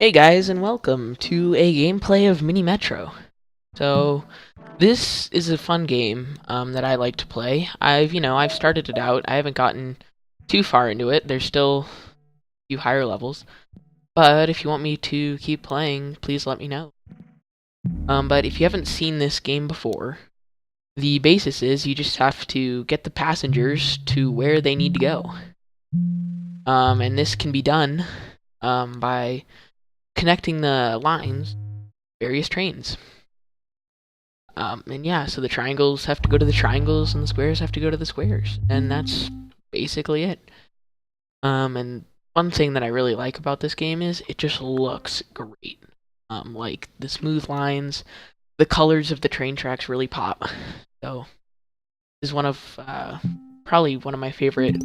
Hey guys, and welcome to a gameplay of Mini Metro. So, this is a fun game that I like to play. I've started it out. I haven't gotten too far into it. There's still a few higher levels. But if you want me to keep playing, please let me know. But if you haven't seen this game before, the basis is you just have to get the passengers to where they need to go. And this can be done by connecting the lines, various trains. And yeah, so the triangles have to go to the triangles, and the squares have to go to the squares, and that's basically it. And one thing that I really like about this game is it just looks great. Like the smooth lines, the colors of the train tracks really pop. So this is one of probably one of my favorite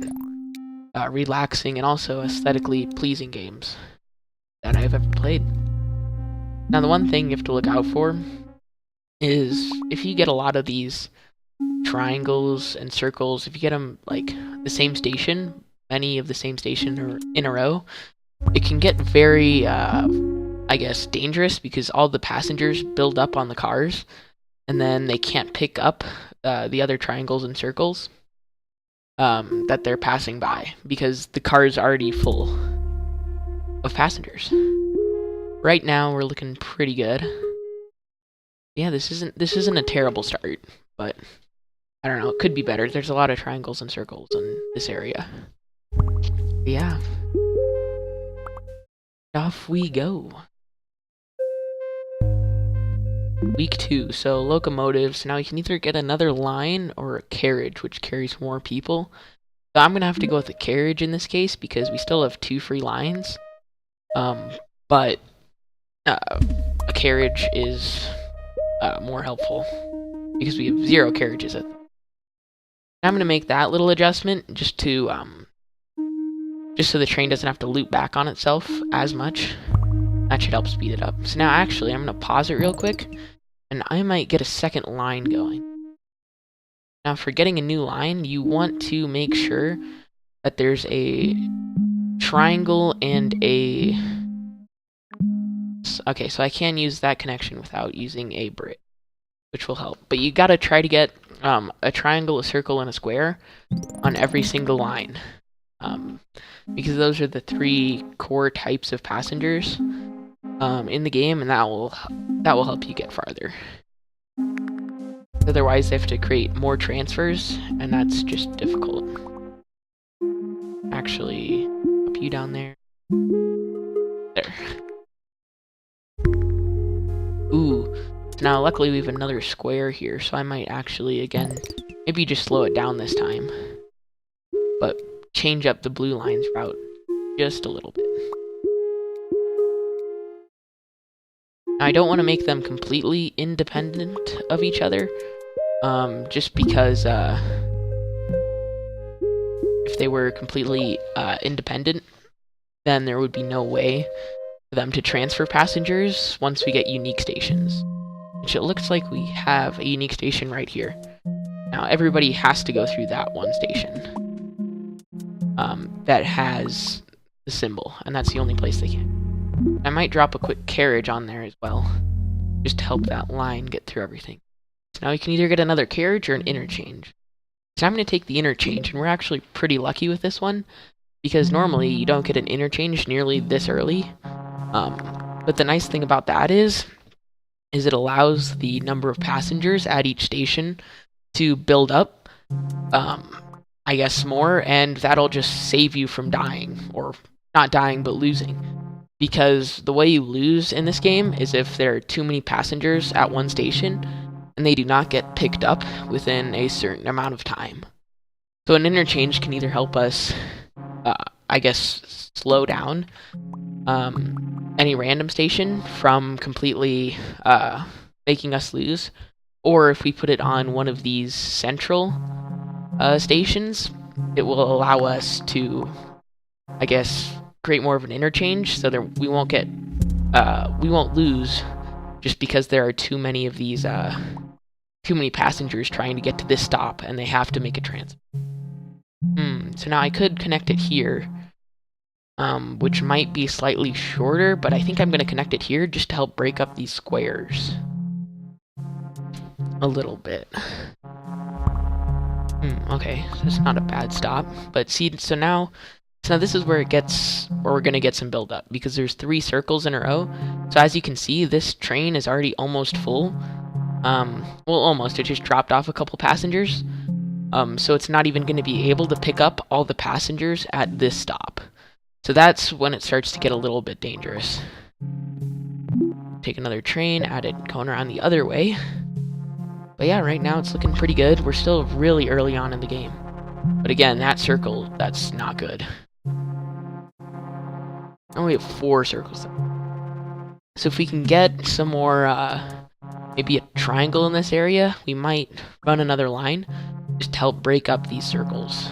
relaxing and also aesthetically pleasing games that I've ever played. Now, the one thing you have to look out for is if you get a lot of these triangles and circles, if you get them like the same station, many of the same station or in a row, it can get very, dangerous because all the passengers build up on the cars, and then they can't pick up the other triangles and circles that they're passing by because the car is already full of passengers. Right now, we're looking pretty good. Yeah, this isn't a terrible start, but I don't know, it could be better. There's a lot of triangles and circles in this area. But yeah. Off we go. Week 2, so locomotives. Now you can either get another line or a carriage, which carries more people. So I'm gonna have to go with a carriage in this case because we still have 2 free lines. But a carriage is more helpful because we have 0 carriages. I'm gonna make that little adjustment just so the train doesn't have to loop back on itself as much. That should help speed it up. So now actually I'm gonna pause it real quick and I might get a second line going. Now for getting a new line, you want to make sure that there's a triangle and a... Okay, so I can use that connection without using a bridge, which will help. But you gotta try to get a triangle, a circle, and a square on every single line. Because those are the 3 core types of passengers in the game, and that will help you get farther. Otherwise, they have to create more transfers, and that's just difficult. Actually, up you down there. There. Ooh. Now, luckily, we have another square here, so I might actually, again, maybe just slow it down this time. But change up the blue line's route just a little bit. Now, I don't want to make them completely independent of each other, just because if they were completely independent, then there would be no way for them to transfer passengers once we get unique stations. Which it looks like we have a unique station right here. Now, everybody has to go through that one station that has the symbol, and that's the only place they can. I might drop a quick carriage on there as well, just to help that line get through everything. So now you can either get another carriage or an interchange. So I'm going to take the interchange, and we're actually pretty lucky with this one, because normally you don't get an interchange nearly this early. But the nice thing about that is it allows the number of passengers at each station to build up, I guess, more, and that'll just save you from dying, or not dying, but losing. Because the way you lose in this game is if there are too many passengers at one station, and they do not get picked up within a certain amount of time. So an interchange can either help us, slow down any random station from completely making us lose, or if we put it on one of these central stations, it will allow us to, create more of an interchange so that we won't lose just because there are too many of these too many passengers trying to get to this stop and they have to make a transfer. So now I could connect it here, which might be slightly shorter, but I think I'm going to connect it here just to help break up these squares a little bit. Okay, so that's not a bad stop, but see, so now this is where we're going to get some build up, because there's 3 circles in a row. So as you can see, this train is already almost full. Well, almost. It just dropped off a couple passengers. So it's not even going to be able to pick up all the passengers at this stop. So that's when it starts to get a little bit dangerous. Take another train, add it going around the other way. But yeah, right now it's looking pretty good. We're still really early on in the game. But again, that circle, that's not good. And we have 4 circles. So if we can get some more, maybe a triangle in this area, we might run another line just to help break up these circles.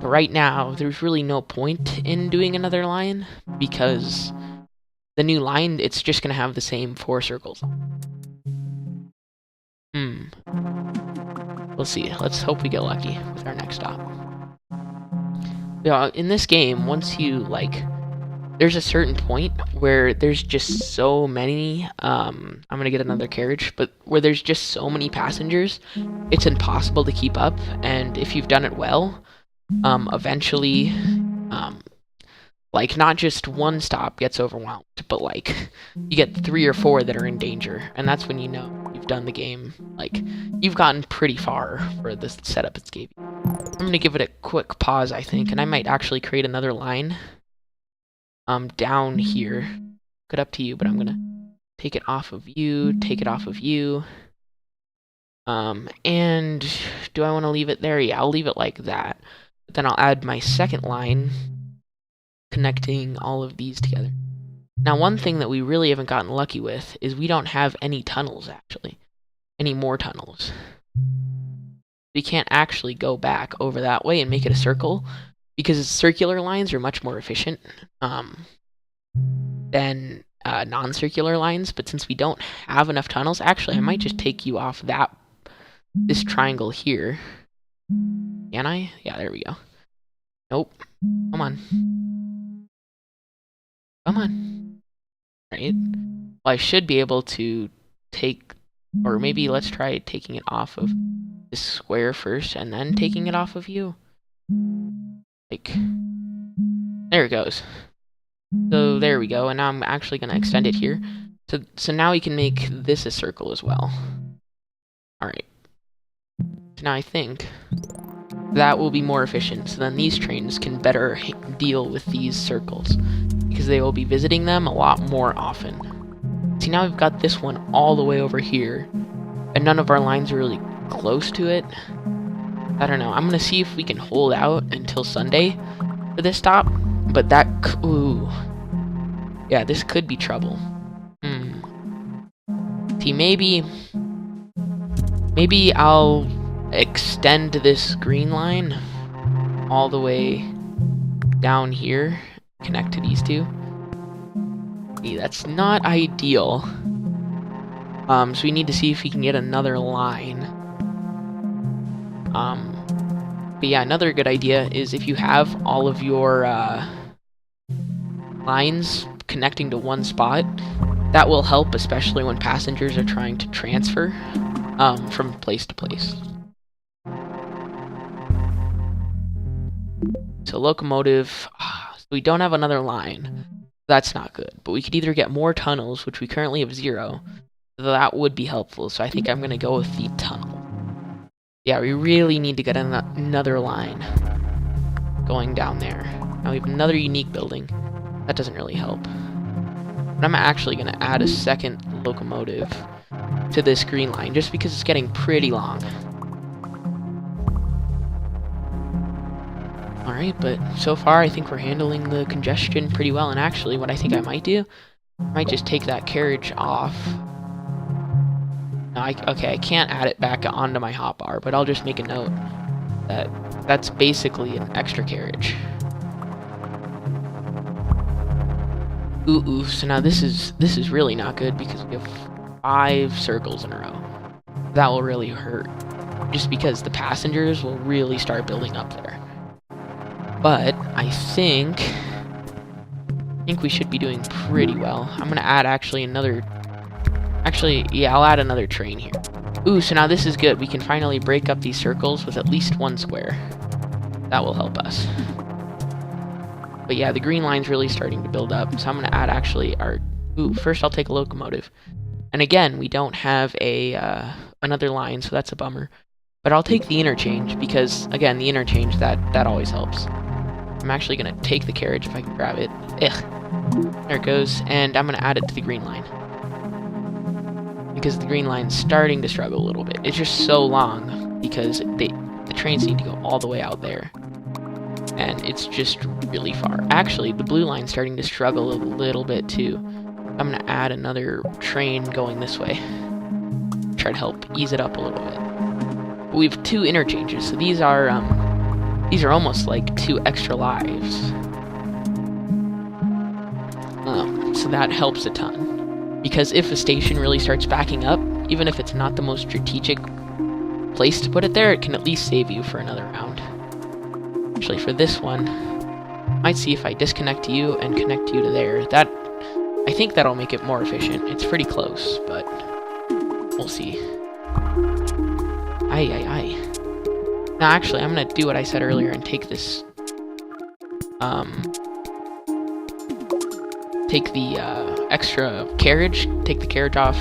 But right now, there's really no point in doing another line, because the new line, it's just going to have the same 4 circles. We'll see. Let's hope we get lucky with our next stop. Yeah, in this game, once you, there's a certain point where there's just so many, I'm gonna get another carriage, but where there's just so many passengers, it's impossible to keep up, and if you've done it well, eventually, not just one stop gets overwhelmed, but, you get 3 or 4 that are in danger, and that's when you know you've done the game, you've gotten pretty far for the setup it's gave you. I'm gonna give it a quick pause, I think, and I might actually create another line, down here. Good, up to you, but I'm gonna take it off of you, take it off of you, and do I want to leave it there? Yeah, I'll leave it like that. But then I'll add my second line, connecting all of these together. Now, one thing that we really haven't gotten lucky with is we don't have any tunnels, actually. Any more tunnels. We can't actually go back over that way and make it a circle, because circular lines are much more efficient than non-circular lines. But since we don't have enough tunnels, actually, I might just take you off this triangle here. Can I? Yeah, there we go. Nope. Come on. Come on. Right. Well, I should be able to take, or maybe let's try taking it off of this square first and then taking it off of you. There it goes. So there we go, and now I'm actually going to extend it here. So now we can make this a circle as well. Alright. So now I think that will be more efficient, so then these trains can better deal with these circles, because they will be visiting them a lot more often. See, now we've got this one all the way over here, and none of our lines are really close to it. I don't know. I'm going to see if we can hold out until Sunday for this stop, but that... Ooh. Yeah, this could be trouble. See, maybe I'll extend this green line all the way down here, connect to these two. See, that's not ideal. So we need to see if we can get another line. But yeah, another good idea is if you have all of your lines connecting to one spot, that will help, especially when passengers are trying to transfer from place to place. So locomotive, so we don't have another line. That's not good, but we could either get more tunnels, which we currently have 0. That would be helpful, so I think I'm going to go with the tunnel. Yeah, we really need to get another line going down there. Now we have another unique building. That doesn't really help. But I'm actually going to add a second locomotive to this green line, just because it's getting pretty long. Alright, but so far I think we're handling the congestion pretty well, and actually what I think I might do, I might just take that carriage off. No, okay, I can't add it back onto my hotbar, but I'll just make a note that that's basically an extra carriage. Ooh, so now this is really not good, because we have 5 circles in a row. That will really hurt, just because the passengers will really start building up there. But I think we should be doing pretty well. I'm gonna add yeah, I'll add another train here. Ooh, so now this is good. We can finally break up these circles with at least one square. That will help us. But yeah, the green line's really starting to build up. So I'm gonna add first I'll take a locomotive. And again, we don't have another line, so that's a bummer. But I'll take the interchange because, again, the interchange, that always helps. I'm actually gonna take the carriage if I can grab it. There it goes, and I'm gonna add it to the green line. Because the green line's starting to struggle a little bit. It's just so long because the trains need to go all the way out there. And it's just really far. Actually, the blue line's starting to struggle a little bit too. I'm gonna add another train going this way. Try to help ease it up a little bit. But we have 2 interchanges, so these are almost like 2 extra lives. So that helps a ton. Because if a station really starts backing up, even if it's not the most strategic place to put it there, it can at least save you for another round. Actually, for this one, I might see if I disconnect you and connect you to there. I think that'll make it more efficient. It's pretty close, but we'll see. Aye. Now, actually, I'm gonna do what I said earlier and take this, take the extra carriage, take the carriage off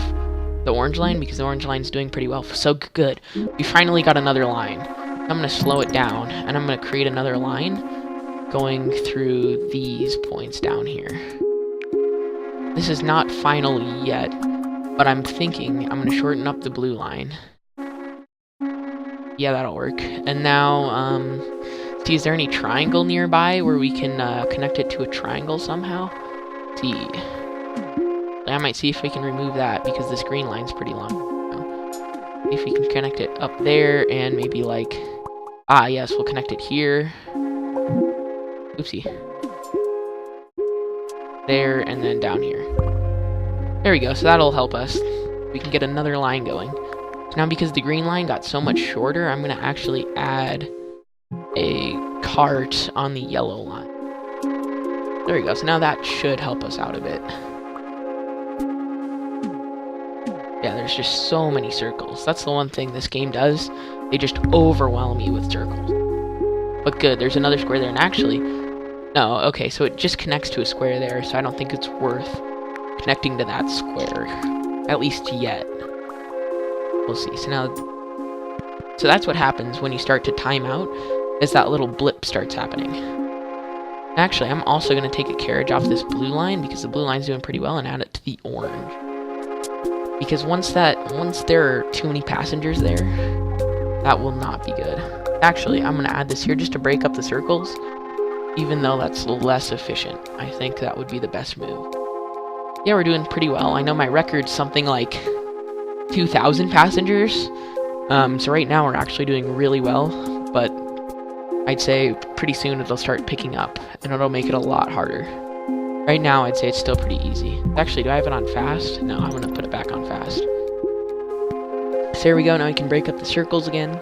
the orange line because the orange line's doing pretty well. So good. We finally got another line. I'm gonna slow it down and I'm gonna create another line going through these points down here. This is not final yet, but I'm thinking I'm gonna shorten up the blue line. Yeah, that'll work. And now, see, is there any triangle nearby where we can connect it to a triangle somehow? Let's see. I might see if we can remove that because this green line's pretty long. See if we can connect it up there and maybe like... yes, we'll connect it here. Oopsie. There, and then down here. There we go, so that'll help us. We can get another line going. So now because the green line got so much shorter, I'm gonna actually add a cart on the yellow line. There we go, so now that should help us out a bit. Yeah, there's just so many circles. That's the one thing this game does. They just overwhelm you with circles. But good, there's another square there, and actually... No, okay, so it just connects to a square there, so I don't think it's worth connecting to that square. At least yet. We'll see. So now... So that's what happens when you start to time out, is that little blip starts happening. Actually, I'm also going to take a carriage off this blue line, because the blue line's doing pretty well, and add it to the orange. Because once there are too many passengers there, that will not be good. Actually, I'm going to add this here just to break up the circles, even though that's less efficient. I think that would be the best move. Yeah, we're doing pretty well. I know my record's something like 2,000 passengers. So right now we're actually doing really well, but I'd say pretty soon it'll start picking up, and it'll make it a lot harder. Right now, I'd say it's still pretty easy. Actually, do I have it on fast? No, I'm going to put it back on fast. So there we go, now we can break up the circles again.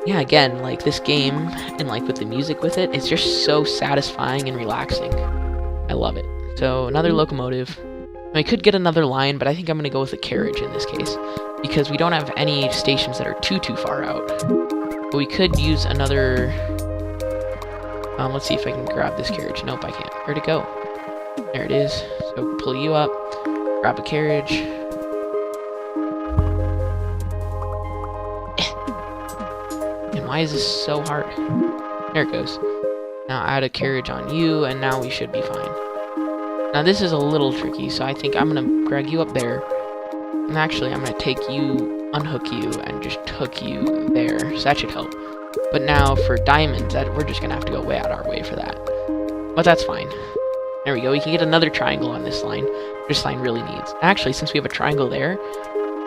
Yeah, again, like this game, and like with the music with it, it's just so satisfying and relaxing. I love it. So, another locomotive. I could get another line, but I think I'm going to go with a carriage in this case, because we don't have any stations that are too far out. But we could use another... let's see if I can grab this carriage. Nope, I can't. Where'd it go? There it is. So pull you up, grab a carriage. And why is this so hard? There it goes. Now add a carriage on you, and now we should be fine. Now this is a little tricky, so I think I'm gonna drag you up there. And actually, I'm gonna take you, unhook you, and just hook you there. So that should help. But now for diamonds, we're just gonna have to go way out our way for that. But that's fine. There we go, we can get another triangle on this line. This line really needs. Actually, since we have a triangle there,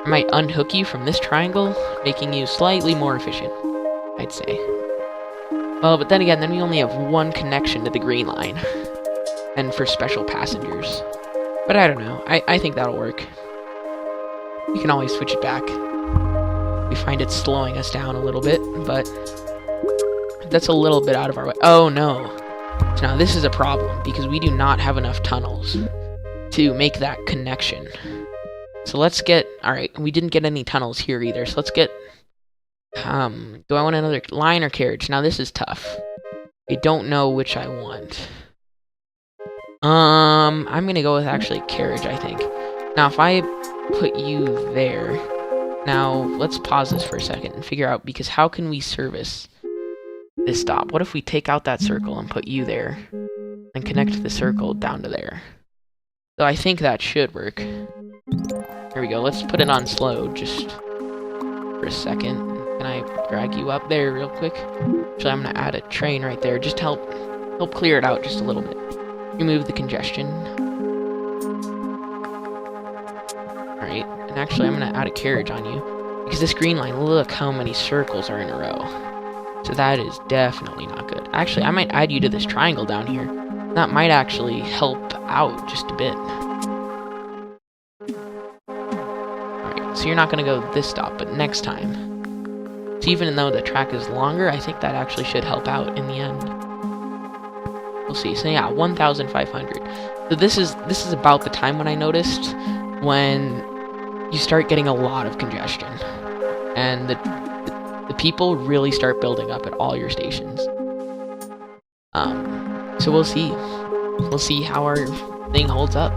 I might unhook you from this triangle, making you slightly more efficient, I'd say. Well, but then again, then we only have one connection to the green line. And for special passengers. But I don't know, I think that'll work. We can always switch it back. We find it slowing us down a little bit, but That's a little bit out of our way. Oh no. So now this is a problem because we do not have enough tunnels to make that connection. So let's get, alright, we didn't get any tunnels here either, so let's get, do I want another line or carriage? Now this is tough. I don't know which I want. I'm gonna go with actually carriage, I think. Now if I put you there, now let's pause this for a second and figure out, because how can we service this stop? What if we take out that circle and put you there and connect the circle down to there? So I think that should work. Here we go. Let's put it on slow just for a second. Can I drag you up there real quick? Actually, I'm gonna add a train right there just to help clear it out just a little bit. Remove the congestion. Alright, and actually I'm gonna add a carriage on you because this green line, look how many circles are in a row. So that is definitely not good. Actually, I might add you to this triangle down here. That might actually help out just a bit. Alright, so you're not going to go this stop, but next time. So even though the track is longer, I think that actually should help out in the end. We'll see. So yeah, 1,500. So this is about the time when I noticed when you start getting a lot of congestion. And the people really start building up at all your stations. So we'll see. We'll see how our thing holds up.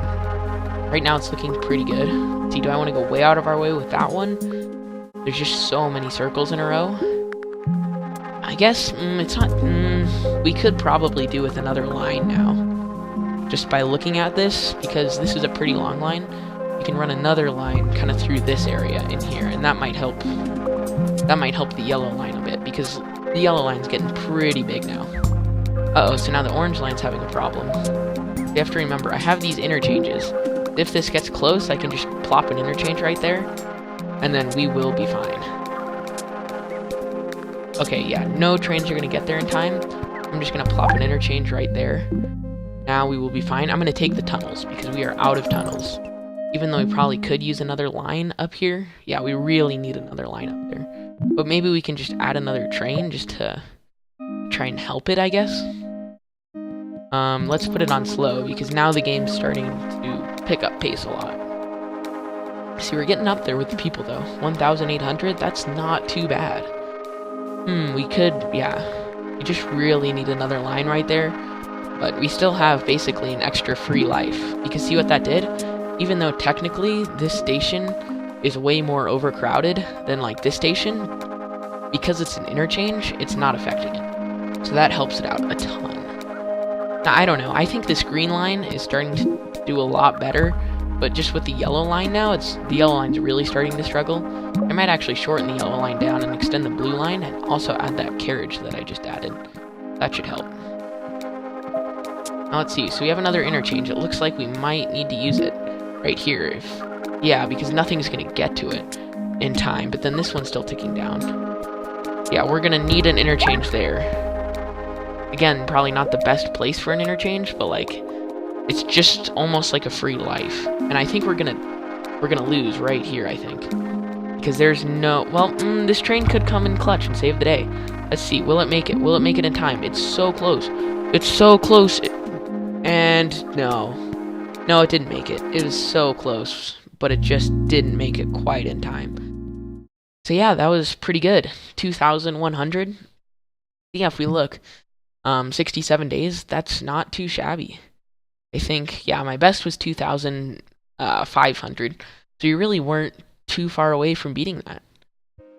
Right now it's looking pretty good. See, do I want to go way out of our way with that one? There's just so many circles in a row. I guess it's not... we could probably do with another line now. Just by looking at this, because this is a pretty long line, you can run another line kind of through this area in here, and that might help. That might help the yellow line a bit, because the yellow line's getting pretty big now. Uh-oh, so now the orange line's having a problem. You have to remember, I have these interchanges. If this gets close, I can just plop an interchange right there, and then we will be fine. Okay, yeah, no trains are going to get there in time. I'm just going to plop an interchange right there. Now we will be fine. I'm going to take the tunnels, because we are out of tunnels. Even though we probably could use another line up here. Yeah, we really need another line up there. But maybe we can just add another train just to try and help it, I guess. Let's put it on slow, because now the game's starting to pick up pace a lot. See, we're getting up there with the people, though. 1,800? That's not too bad. We could, yeah. We just really need another line right there. But we still have basically an extra free life. Because see what that did? Even though technically this station is way more overcrowded than like this station, because it's an interchange, it's not affecting it. So that helps it out a ton. Now, I don't know. I think this green line is starting to do a lot better, but just with the yellow line now, the yellow line's really starting to struggle. I might actually shorten the yellow line down and extend the blue line, and also add that carriage that I just added. That should help. Now let's see. So we have another interchange. It looks like we might need to use it right here. Yeah, because nothing's going to get to it in time, but then this one's still ticking down. Yeah, we're going to need an interchange there. Again, probably not the best place for an interchange, but like, it's just almost like a free life. And I think we're gonna lose right here, I think. Because there's no... Well, this train could come in clutch and save the day. Let's see, will it make it? Will it make it in time? It's so close. It's so close. And no. No, it didn't make it. It was so close, but it just didn't make it quite in time. So yeah, that was pretty good. 2,100. Yeah, if we look... 67 days, that's not too shabby. I think, yeah, my best was 2,500, so you really weren't too far away from beating that.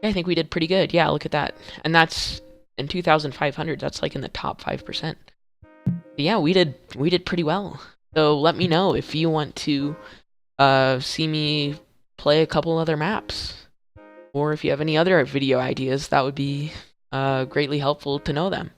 I think we did pretty good. Yeah, look at that. And that's, in 2,500, that's like in the top 5%. But yeah, we did pretty well. So let me know if you want to see me play a couple other maps. Or if you have any other video ideas, that would be greatly helpful to know them.